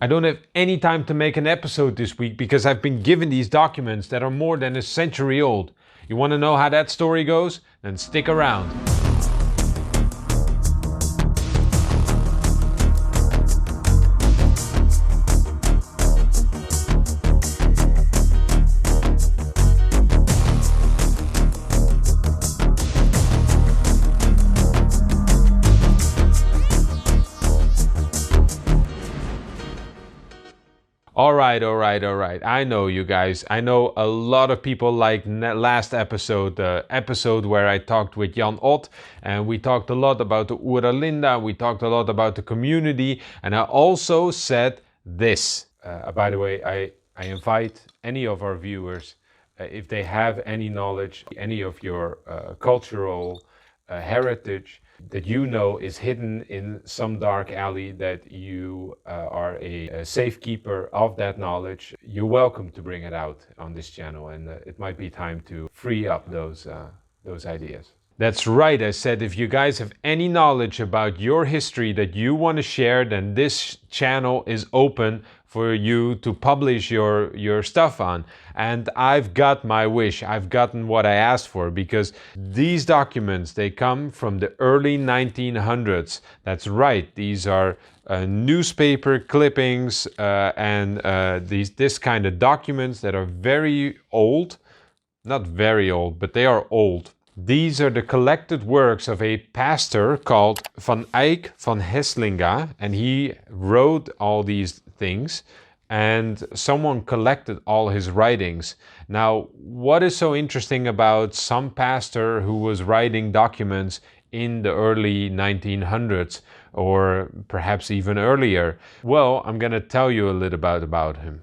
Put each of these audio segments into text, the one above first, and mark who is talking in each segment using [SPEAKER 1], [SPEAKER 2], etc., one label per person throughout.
[SPEAKER 1] I don't have any time to make an episode this week because I've been given these documents that are more than a century old. You want to know how that story goes? Then stick around. All right. I know you guys. I know a lot of people like last episode, the episode where I talked with Jan Ott, and we talked a lot about the Oeralinda, we talked a lot about the community, and I also said this. By the way, I invite any of our viewers, if they have any knowledge, any of your cultural heritage, that you know is hidden in some dark alley, that you are a safekeeper of that knowledge, you're welcome to bring it out on this channel, and it might be time to free up those ideas. That's right, I said if you guys have any knowledge about your history that you want to share, then this channel is open for you to publish your stuff on. And I've got my wish, I've gotten what I asked for, because these documents, they come from the early 1900s. That's right, these are newspaper clippings and this kind of documents that are very old. Not very old, but they are old. These are the collected works of a pastor called Van Eijck van Heslinga, and he wrote all these things, and someone collected all his writings. Now, what is so interesting about some pastor who was writing documents in the early 1900s, or perhaps even earlier? Well, I'm going to tell you a little bit about him.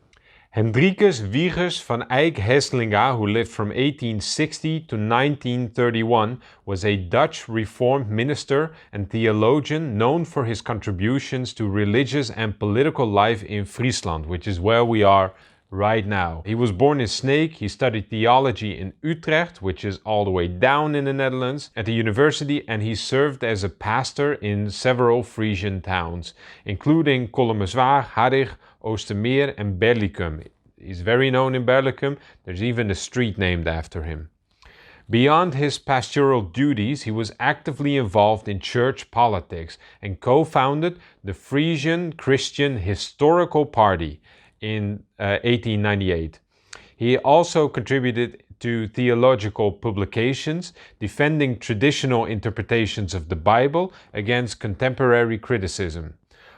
[SPEAKER 1] Hendrikus Wiegers van Eijck Heslinga, who lived from 1860 to 1931, was a Dutch Reformed minister and theologian known for his contributions to religious and political life in Friesland, which is where we are right now. He was born in Sneek. He studied theology in Utrecht, which is all the way down in the Netherlands, at the university, and he served as a pastor in several Frisian towns, including Kollemezwaar, Harrig, Oostermeer and Berlicum. He's very known in Berlicum. There's even a street named after him. Beyond his pastoral duties, he was actively involved in church politics and co-founded the Frisian Christian Historical Party in 1898. He also contributed to theological publications, defending traditional interpretations of the Bible against contemporary criticism.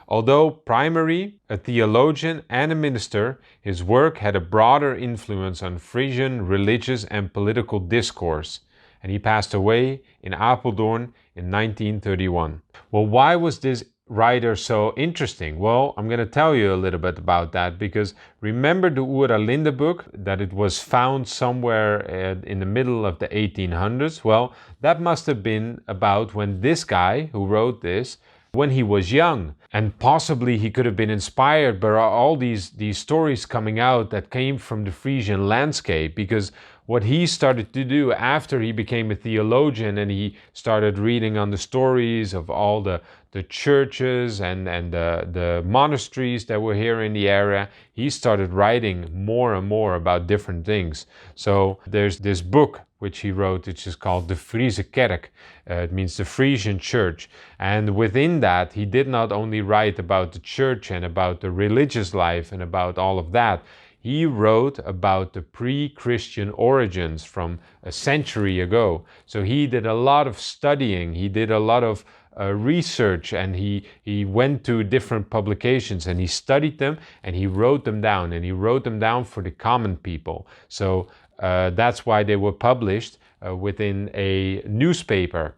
[SPEAKER 1] Although primarily a theologian and a minister, his work had a broader influence on Frisian religious and political discourse, and he passed away in Apeldoorn in 1931. Well, why was this writer so interesting? Well, I'm going to tell you a little bit about that, because remember the Oeralinda book, that it was found somewhere in the middle of the 1800s? Well, that must have been about when this guy who wrote this, when he was young, and possibly he could have been inspired by all these stories coming out that came from the Frisian landscape, because what he started to do after he became a theologian and he started reading on the stories of all the churches and the monasteries that were here in the area, he started writing more and more about different things. So there's this book which he wrote, which is called the Friese Kerk. It means the Frisian church. And within that, he did not only write about the church and about the religious life and about all of that. He wrote about the pre-Christian origins from a century ago. So he did a lot of studying, he did a lot of research, and he went to different publications and he studied them and he wrote them down, and he wrote them down for the common people. So that's why they were published within a newspaper.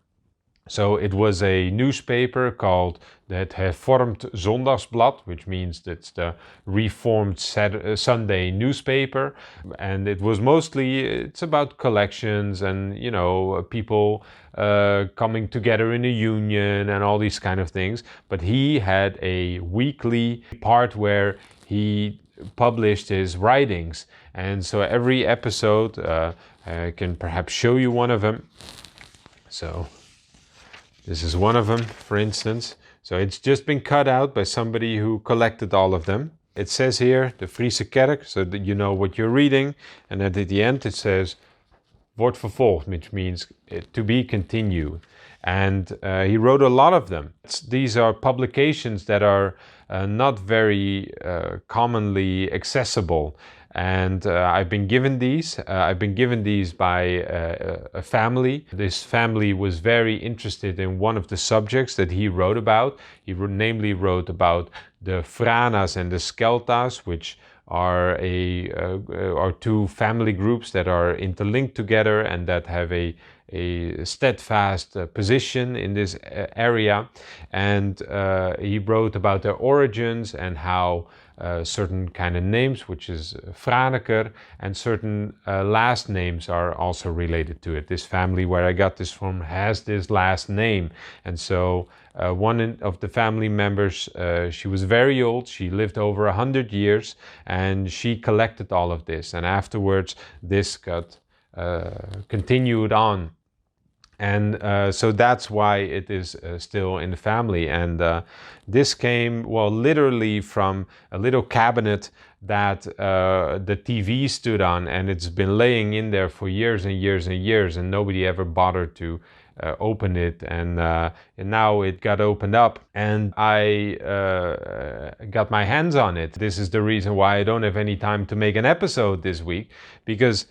[SPEAKER 1] So it was a newspaper called Het Hervormd Zondagsblad, which means that's the Reformed Sunday newspaper. And it was it's about collections and, you know, people coming together in a union and all these kind of things. But he had a weekly part where he published his writings. And so every episode, I can perhaps show you one of them. So this is one of them, for instance. So it's just been cut out by somebody who collected all of them. It says here, the Friese Kerk, so that you know what you're reading. And then at the end it says, wordt vervolgd, which means to be continued. And he wrote a lot of them. These are publications that are not very commonly accessible. And I've been given these. I've been given these by a family. This family was very interested in one of the subjects that he wrote about. He namely wrote about the Franas and the Skeltas, which are two family groups that are interlinked together and that have a steadfast position in this area. And he wrote about their origins and how certain kind of names, which is Franeker, and certain last names are also related to it. This family where I got this from has this last name. And so one of the family members, she was very old. She lived over 100 years and she collected all of this. And afterwards, this got continued on. And so that's why it is still in the family. And this came, well, literally from a little cabinet that the TV stood on, and it's been laying in there for years and years and years, and nobody ever bothered to open it. And now it got opened up, and I got my hands on it. This is the reason why I don't have any time to make an episode this week, because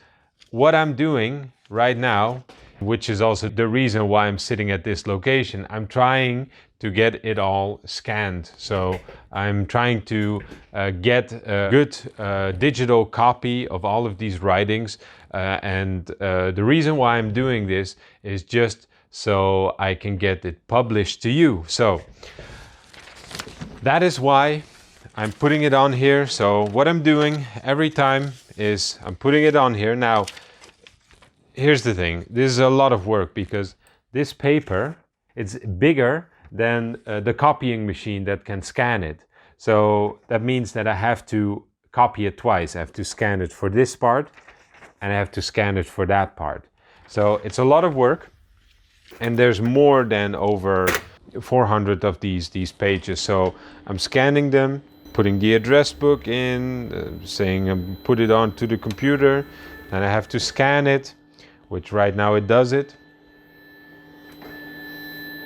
[SPEAKER 1] what I'm doing right now, which is also the reason why I'm sitting at this location, I'm trying to get it all scanned. So I'm trying to get a good digital copy of all of these writings. And the reason why I'm doing this is just so I can get it published to you. So that is why I'm putting it on here. So what I'm doing every time is I'm putting it on here. Now, here's the thing. This is a lot of work because this paper, it's bigger than the copying machine that can scan it. So that means that I have to copy it twice. I have to scan it for this part and I have to scan it for that part. So it's a lot of work, and there's more than over 400 of these pages. So I'm scanning them, putting the address book in, saying put it onto the computer, and I have to scan it, which right now it does it.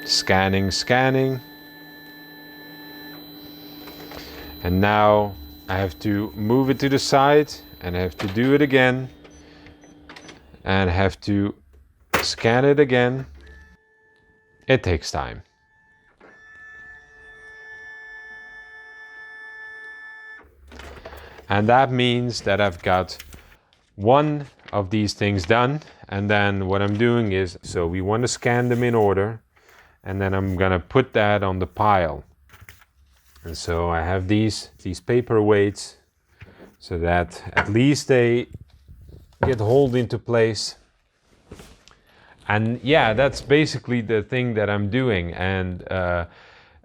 [SPEAKER 1] Scanning. And now I have to move it to the side, and I have to do it again, and I have to scan it again. It takes time. And that means that I've got one of these things done, and then what I'm doing is, so we want to scan them in order, and then I'm gonna put that on the pile. And so I have these paper weights so that at least they get hauled into place. And yeah, that's basically the thing that I'm doing. And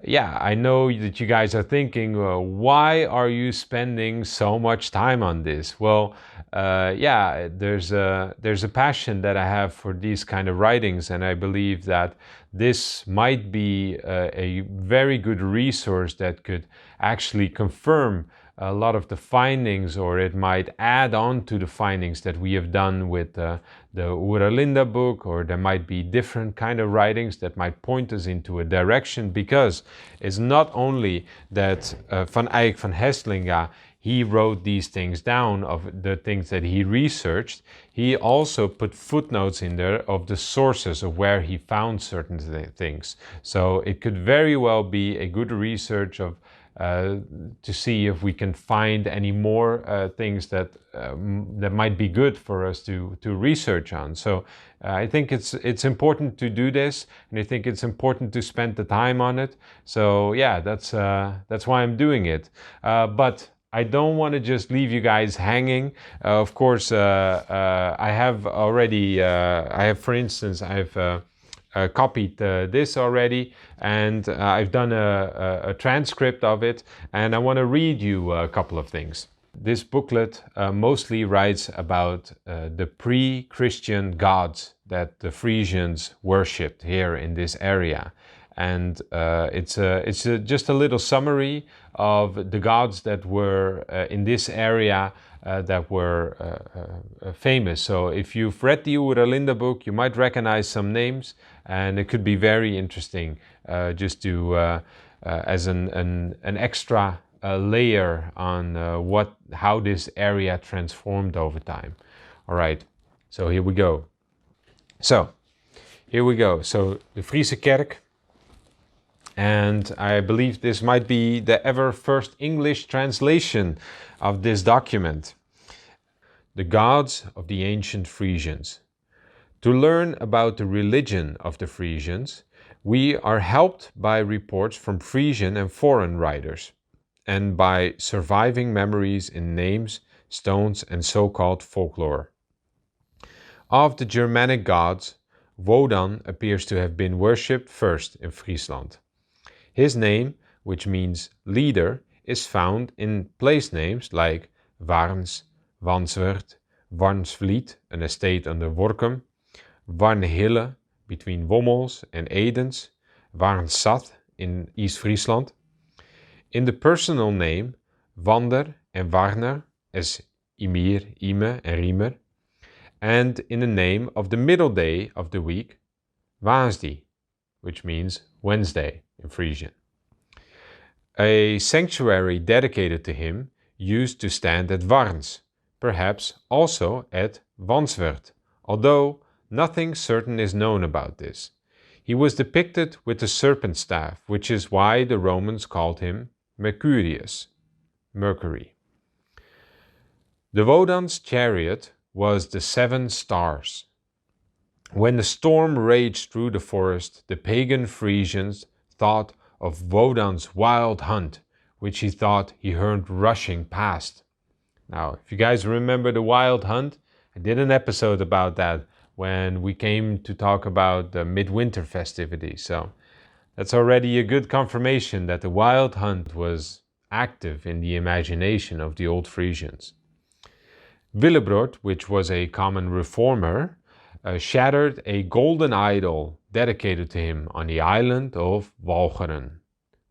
[SPEAKER 1] yeah, I know that you guys are thinking, why are you spending so much time on this? Well, yeah, there's a passion that I have for these kind of writings, and I believe that this might be a very good resource that could actually confirm a lot of the findings, or it might add on to the findings that we have done with the Oeralinda book, or there might be different kind of writings that might point us into a direction, because it's not only that Van Eijck van Heslinga, he wrote these things down of the things that he researched. He also put footnotes in there of the sources of where he found certain things. So it could very well be a good research of to see if we can find any more things that might be good for us to research on. So I think it's important to do this, and I think it's important to spend the time on it. So yeah, that's why I'm doing it. But I don't want to just leave you guys hanging. Of course, I have already, for instance, I've copied this already, and I've done a transcript of it, and I want to read you a couple of things. This booklet mostly writes about the pre-Christian gods that the Frisians worshipped here in this area. and just a little summary of the gods that were in this area that were famous. So if you've read the Oeralinda book, you might recognize some names, and it could be very interesting just to as an extra layer on how this area transformed over time. All right, so here we go. So the Friese Kerk, and I believe this might be the ever first English translation of this document. The gods of the ancient Frisians. To learn about the religion of the Frisians, we are helped by reports from Frisian and foreign writers, and by surviving memories in names, stones, and so-called folklore. Of the Germanic gods, Wodan appears to have been worshipped first in Friesland. His name, which means leader, is found in place names like Warns, Wanswert, Warnsvliet, an estate under Workum, Warnhille, between Wommels and Edens, Warnsat in East Friesland. In the personal name, Wander and Warner, as Ymir, Ime, and Riemer, and in the name of the middle day of the week, Waasdi, which means Wednesday in Frisian. A sanctuary dedicated to him used to stand at Warns, perhaps also at Wanswert, although nothing certain is known about this. He was depicted with a serpent staff, which is why the Romans called him Mercurius, Mercury. The Wodan's chariot was the 7 stars. When the storm raged through the forest, the pagan Frisians thought of Wodan's wild hunt, which he thought he heard rushing past. Now, if you guys remember the wild hunt, I did an episode about that when we came to talk about the midwinter festivities. So that's already a good confirmation that the wild hunt was active in the imagination of the old Frisians. Willebrord, which was a common reformer, shattered a golden idol dedicated to him on the island of Walcheren,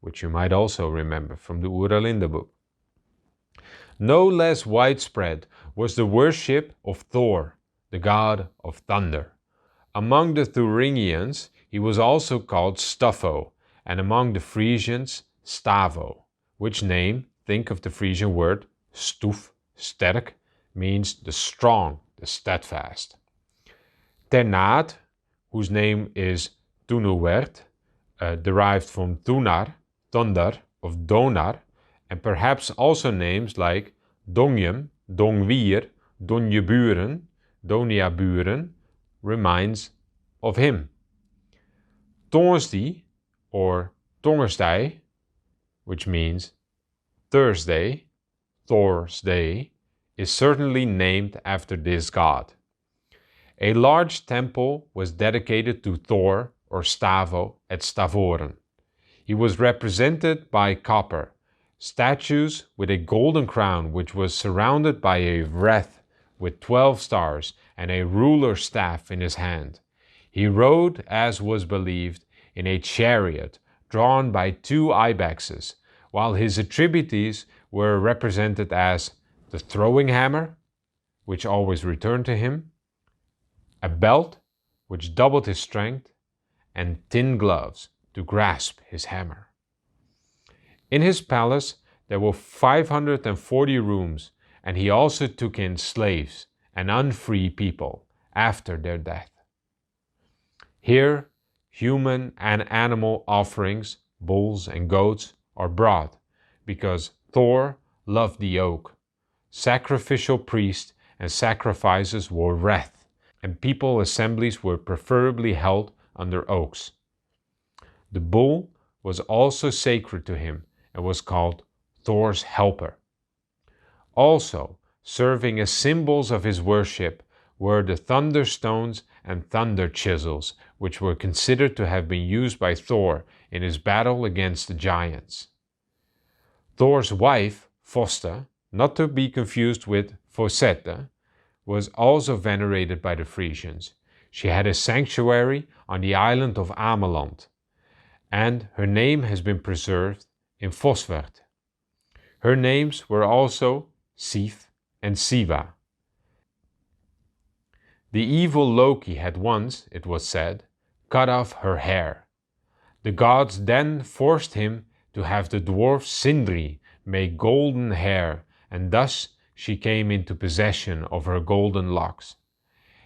[SPEAKER 1] which you might also remember from the Oeralinda book. No less widespread was the worship of Thor, the god of thunder. Among the Thuringians, he was also called Staffo, and among the Frisians, Stavo, which name, think of the Frisian word stoef, sterk, means the strong, the steadfast. Ternaat, whose name is Tunuwert, derived from Tunar, Thunder, of Donar, and perhaps also names like Dongjum, Dongwier, Donjeburen, Doniaburen, reminds of him. Torsdi, or Tongersday, which means Thursday, Thor's Day, is certainly named after this god. A large temple was dedicated to Thor or Stavo at Stavoren. He was represented by copper, statues with a golden crown which was surrounded by a wreath with 12 stars and a ruler's staff in his hand. He rode, as was believed, in a chariot drawn by 2 ibexes, while his attributes were represented as the throwing hammer, which always returned to him, a belt, which doubled his strength, and tin gloves to grasp his hammer. In his palace there were 540 rooms, and he also took in slaves and unfree people after their death. Here, human and animal offerings, bulls and goats, are brought, because Thor loved the oak. Sacrificial priests and sacrifices were wreath, and people assemblies were preferably held under oaks. The bull was also sacred to him and was called Thor's helper. Also, serving as symbols of his worship were the thunderstones and thunder chisels, which were considered to have been used by Thor in his battle against the giants. Thor's wife, Fosta, not to be confused with Fosette, was also venerated by the Frisians. She had a sanctuary on the island of Ameland, and her name has been preserved in Fosvert. Her names were also Sif and Siva. The evil Loki had once, it was said, cut off her hair. The gods then forced him to have the dwarf Sindri make golden hair, and thus she came into possession of her golden locks.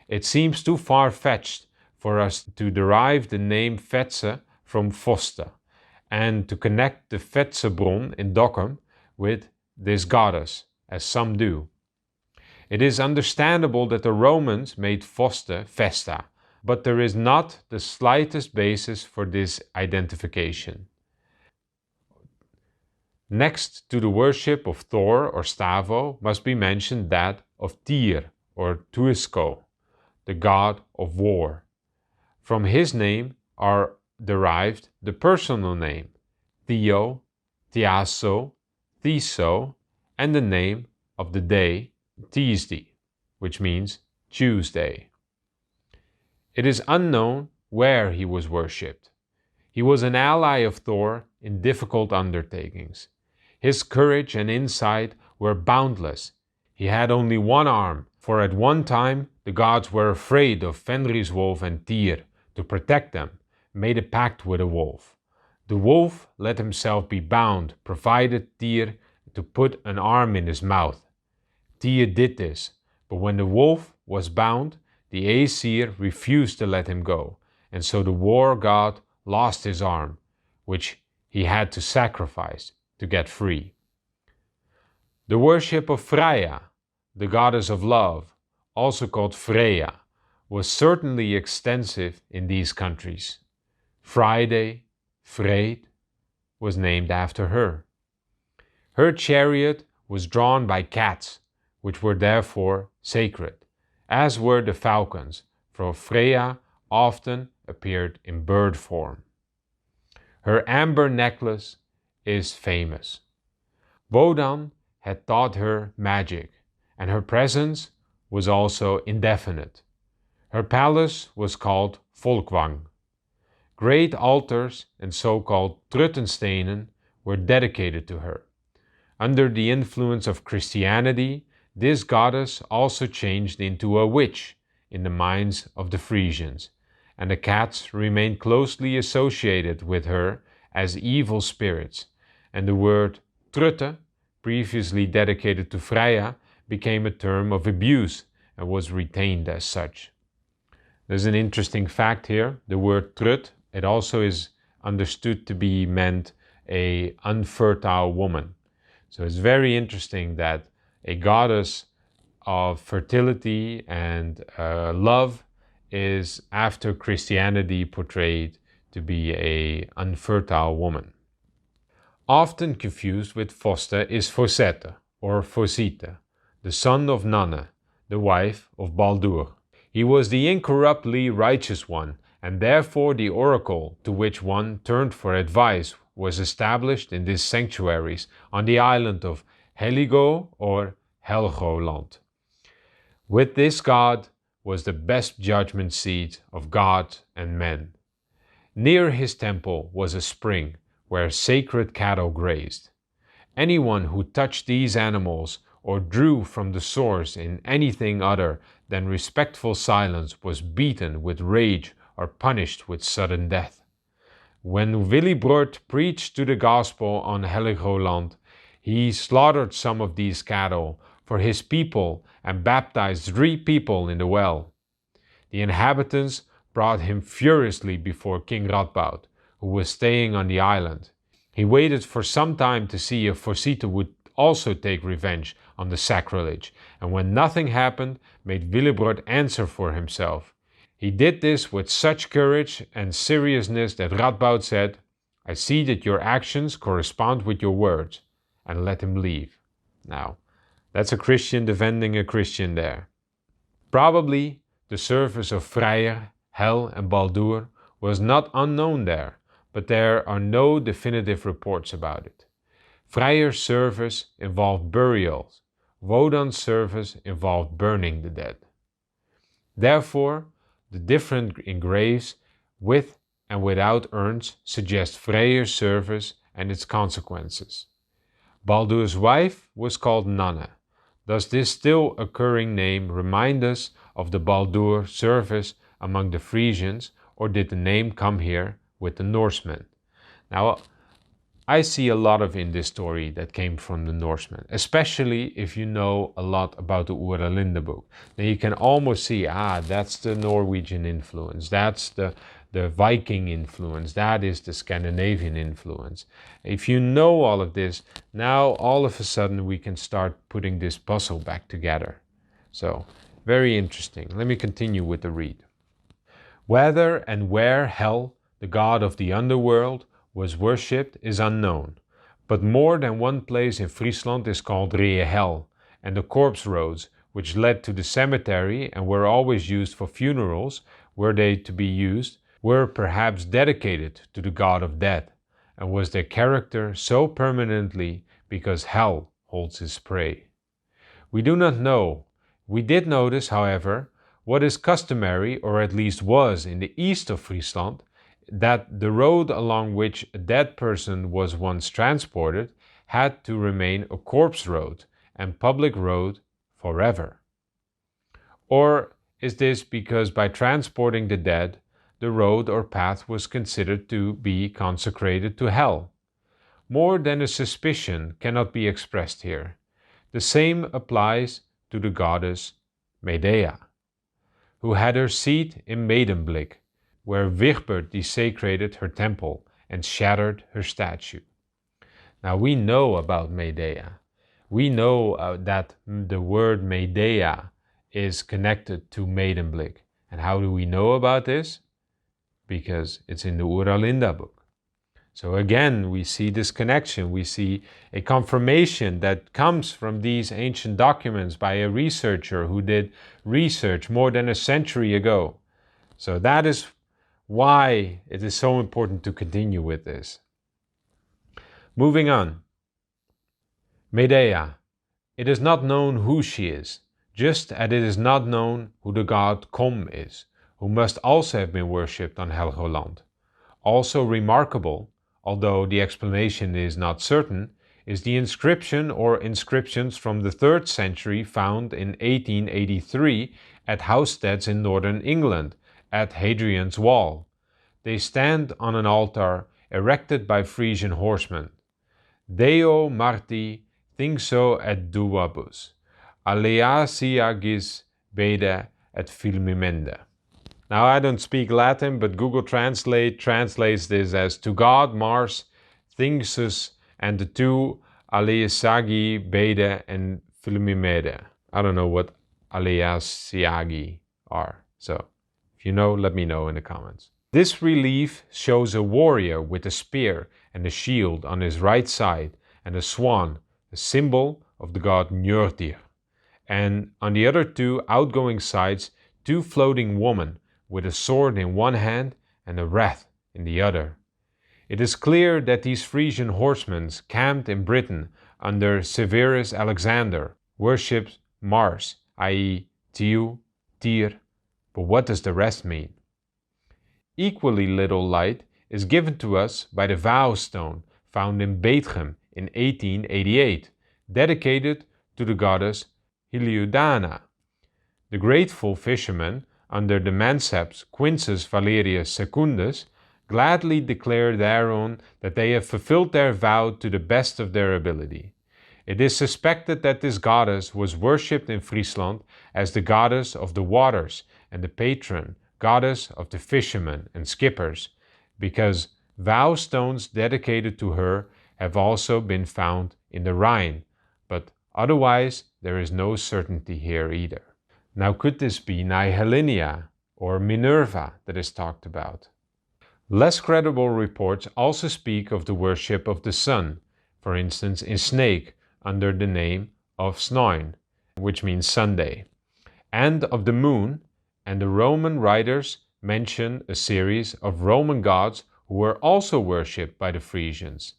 [SPEAKER 1] It seems too far-fetched for us to derive the name Fetse from Foster, and to connect the Fetsebron in Dokkum with this goddess, as some do. It is understandable that the Romans made Foster Vesta, but there is not the slightest basis for this identification. Next to the worship of Thor or Stavo must be mentioned that of Tyr or Tuisko, the god of war. From his name are derived the personal name Theo, Thiasso, Thiso, and the name of the day Tuesday, which means Tuesday. It is unknown where he was worshipped. He was an ally of Thor in difficult undertakings. His courage and insight were boundless. He had only one arm, for at one time the gods were afraid of Fenris wolf and Tyr. To protect them, made a pact with a wolf. The wolf let himself be bound, provided Tyr to put an arm in his mouth. Tyr did this, but when the wolf was bound, the Aesir refused to let him go, and so the war god lost his arm, which he had to sacrifice to get free. The worship of Freya, the goddess of love, also called Freya, was certainly extensive in these countries. Friday, Freyd, was named after her. Her chariot was drawn by cats, which were therefore sacred, as were the falcons, for Freya often appeared in bird form. Her amber necklace is famous. Wodan had taught her magic, and her presence was also indefinite. Her palace was called Volkwang. Great altars and so-called Truttenstenen were dedicated to her. Under the influence of Christianity, this goddess also changed into a witch in the minds of the Frisians, and the cats remained closely associated with her as evil spirits, and the word Trutte, previously dedicated to Freya, became a term of abuse and was retained as such. There's an interesting fact here. The word Trut, it also is understood to be meant a unfertile woman. So it's very interesting that a goddess of fertility and love is after Christianity portrayed to be a unfertile woman. Often confused with Foster is Fosette or Fosite, the son of Nanne, the wife of Baldur. He was the incorruptly righteous one, and therefore the oracle to which one turned for advice was established in these sanctuaries on the island of Heligo or Helgoland. With this god was the best judgment seat of God and men. Near his temple was a spring where sacred cattle grazed. Anyone who touched these animals or drew from the source in anything other than respectful silence was beaten with rage or punished with sudden death. When Willibrord preached to the gospel on Heligoland, he slaughtered some of these cattle for his people and baptized 3 people in the well. The inhabitants brought him furiously before King Radboud, who was staying on the island. He waited for some time to see if Fosite would also take revenge on the sacrilege, and when nothing happened, made Willibrord answer for himself. He did this with such courage and seriousness that Radboud said, "I see that your actions correspond with your words," and let him leave. Now, that's a Christian defending a Christian there. Probably the service of Freyr, Hel and Baldur was not unknown there, but there are no definitive reports about it. Freyr's service involved burials, Wodan's service involved burning the dead. Therefore, the difference in graves with and without urns suggest Freyr's service and its consequences. Baldur's wife was called Nanna. Does this still occurring name remind us of the Baldur service among the Frisians, or did the name come here with the Norsemen? Now, I see a lot of in this story that came from the Norsemen, especially if you know a lot about the Uralinde book. Then you can almost see, that's the Norwegian influence, that's the Viking influence, that is the Scandinavian influence. If you know all of this, now all of a sudden we can start putting this puzzle back together. So, very interesting. Let me continue with the read. Whether and where Hel, the god of the underworld, was worshipped is unknown, but more than one place in Friesland is called Hel, and the corpse roads, which led to the cemetery and were always used for funerals, were they to be used, were perhaps dedicated to the god of death, and was their character so permanently because Hel holds his prey. We do not know. We did notice, however, what is customary, or at least was in the east of Friesland, that the road along which a dead person was once transported had to remain a corpse road and public road forever. Or is this because by transporting the dead, the road or path was considered to be consecrated to Hel? More than a suspicion cannot be expressed here. The same applies to the goddess Medea, who had her seat in Medemblik, where Wigbert desecrated her temple and shattered her statue. Now we know about Medea. We know that the word Medea is connected to Medemblik. And how do we know about this? Because it's in the Uralinde book. So again, we see this connection. We see a confirmation that comes from these ancient documents by a researcher who did research more than a century ago. So that is why it is so important to continue with this. Moving on. Medea. It is not known who she is, just as it is not known who the god Kom is, who must also have been worshipped on Helgoland. Also remarkable, although the explanation is not certain, is the inscription or inscriptions from the 3rd century found in 1883 at housesteads in northern England, at Hadrian's Wall. They stand on an altar erected by Frisian horsemen. Deo Marti thingso et duabus, aleasiagis bede et filmimende. Now I don't speak Latin, but Google Translate translates this as to God Mars, Thingsus, and the two aleasiagi bede and filmimede. I don't know what aleasiagi are, so if you know, let me know in the comments. This relief shows a warrior with a spear and a shield on his right side and a swan, a symbol of the god Njördir. And on the other two outgoing sides, two floating women with a sword in one hand and a wreath in the other. It is clear that these Frisian horsemen camped in Britain under Severus Alexander, worshipped Mars, i.e. Tiw, Tyr, but what does the rest mean? Equally little light is given to us by the vow stone found in Beetgem in 1888, dedicated to the goddess Heliodana. The grateful fishermen, under the Manceps Quintus Valerius Secundus, gladly declare thereon that they have fulfilled their vow to the best of their ability. It is suspected that this goddess was worshipped in Friesland as the goddess of the waters and the patron goddess of the fishermen and skippers, because vow stones dedicated to her have also been found in the Rhine, but otherwise there is no certainty here either. Now could this be Nihilinia or Minerva that is talked about? Less credible reports also speak of the worship of the sun, for instance in Snake under the name of Snoin, which means Sunday, and of the moon, and the Roman writers mention a series of Roman gods who were also worshipped by the Frisians.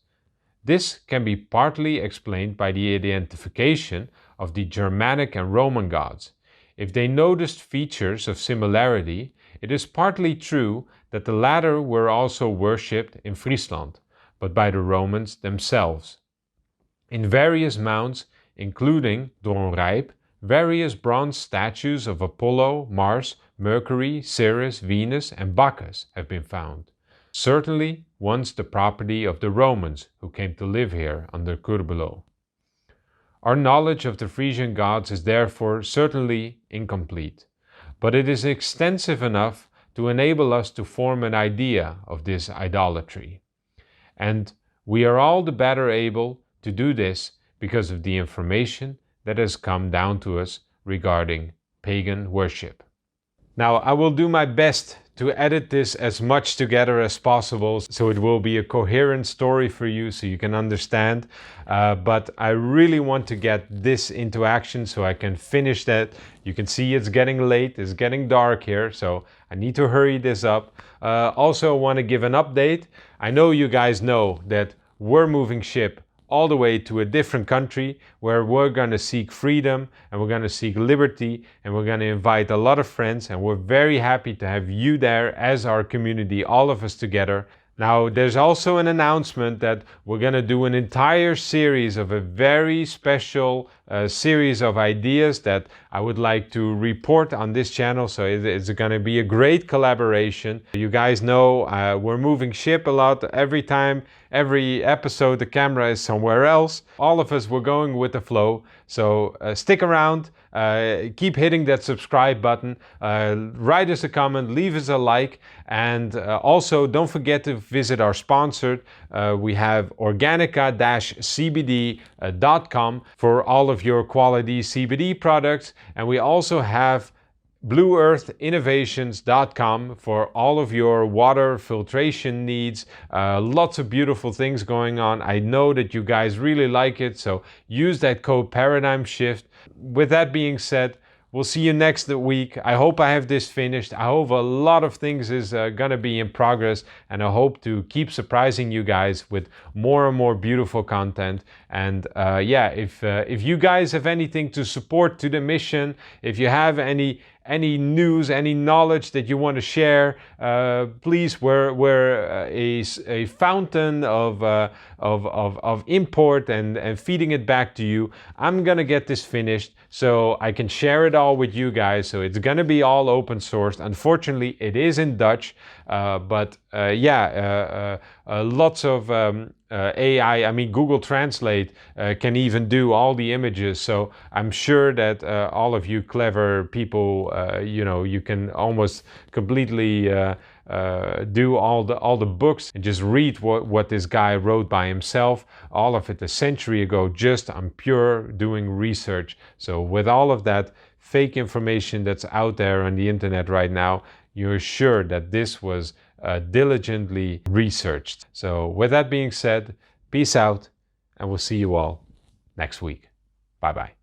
[SPEAKER 1] This can be partly explained by the identification of the Germanic and Roman gods. If they noticed features of similarity, it is partly true that the latter were also worshipped in Friesland, but by the Romans themselves. In various mounds, including Doornrijp, various bronze statues of Apollo, Mars, Mercury, Ceres, Venus, and Bacchus have been found. Certainly once the property of the Romans who came to live here under Curbelo. Our knowledge of the Frisian gods is therefore certainly incomplete, but it is extensive enough to enable us to form an idea of this idolatry. And we are all the better able to do this because of the information that has come down to us regarding pagan worship. Now, I will do my best to edit this as much together as possible so it will be a coherent story for you so you can understand, but I really want to get this into action so I can finish that. You can see it's getting late, it's getting dark here, so I need to hurry this up. Also, I want to give an update. I know you guys know that we're moving ship all the way to a different country where we're going to seek freedom and we're going to seek liberty and we're going to invite a lot of friends, and we're very happy to have you there as our community, all of us together. Now, there's also an announcement that we're going to do an entire series of a very special series of ideas that I would like to report on this channel. So it's going to be a great collaboration. You guys know we're moving ship a lot. Every episode, the camera is somewhere else. All of us, we're going with the flow. So stick around. Keep hitting that subscribe button, write us a comment, leave us a like, and also don't forget to visit our sponsor. We have organica-cbd.com for all of your quality CBD products, and we also have blueearthinnovations.com for all of your water filtration needs. Lots of beautiful things going on. I know that you guys really like it, so use that code Paradigm Shift. With that being said, we'll see you next week. I hope I have this finished. I hope a lot of things is gonna be in progress, and I hope to keep surprising you guys with more and more beautiful content. And yeah, if you guys have anything to support to the mission, if you have any news, any knowledge that you want to share, please, we're a fountain of import and feeding it back to you. I'm gonna get this finished so I can share it all with you guys. So it's gonna be all open sourced. Unfortunately, it is in Dutch, but yeah, lots of AI, I mean Google Translate can even do all the images, so I'm sure that all of you clever people, you know, you can almost completely do all the books and just read what this guy wrote by himself, all of it a century ago, just on pure doing research. So with all of that fake information that's out there on the internet right now, you're sure that this was diligently researched. So with that being said, peace out, and we'll see you all next week. Bye bye.